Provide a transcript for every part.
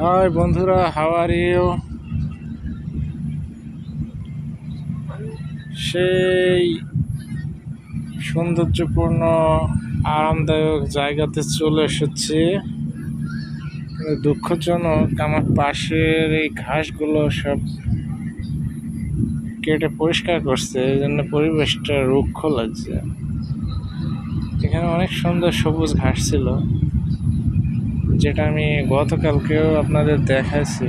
High বন্ধুরা, how are you? সেই সৌন্দর্যপূর্ণ আরামদায়ক জায়গাতে চলে এসেছি, কিন্তু দুঃখজনক আমার পাশের এই ঘাসগুলো সব কেটে পরিষ্কার করছে, এই জন্য পরিবেশটা রুক্ষ লাগছে। এখানে অনেক সুন্দর সবুজ ঘাস ছিল, যেটা আমি গতকালকেও আপনাদের দেখাইছি।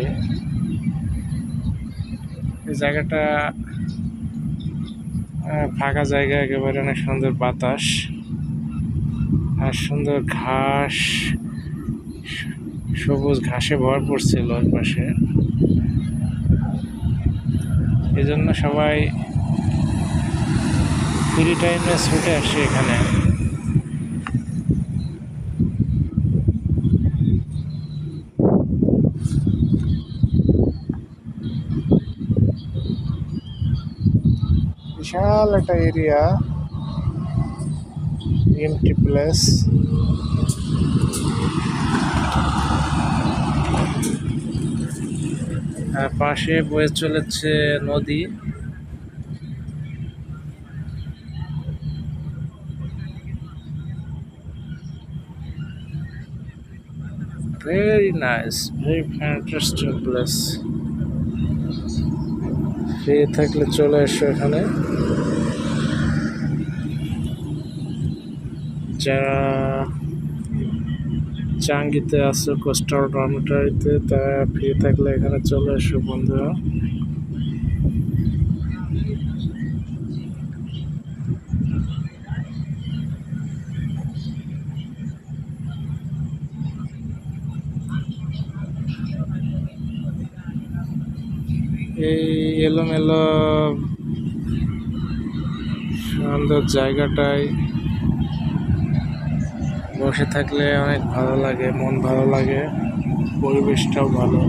এই জায়গাটা ফাঁকা জায়গা, একেবারে অনেক সুন্দর বাতাস আর সুন্দর ঘাস, সবুজ ঘাসে ভরপুর ছিল ওর পাশে। এই জন্য সবাই ফ্রি টাইমে ছুটে আসে এখানে। বিশাল একটা এরিয়া, এমটি প্লেস। আর পাশে বয়ে চলেছে নদী। Very nice, very interesting place. Free থাকলে চলে এসো এখানে। যারা চাঙ্গিতে আছো, কোস্টাল ডরমিটরিতে, তারা ফ্রি থাকলে এখানে চলে এসো বন্ধুরা। এই এলোমেলো সুন্দর জায়গাটায় বসে থাকলে অনেক ভালো লাগে, মন ভালো লাগে, পরিবেশটাও ভালো।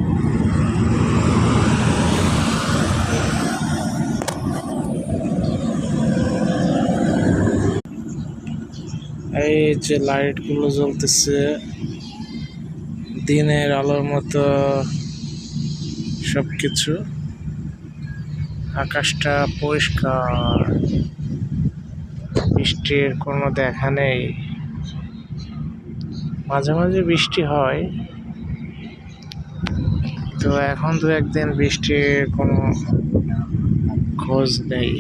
এই যে লাইটগুলো জ্বলতেছে, দিনের আলোর মতো সবকিছু। আকাশটা পরিষ্কার, বৃষ্টির কোনো দেখা নেই। মাঝে মাঝে বৃষ্টি হয়, তো এখন 2-1 দিন বৃষ্টির কোনো খোঁজ নেই।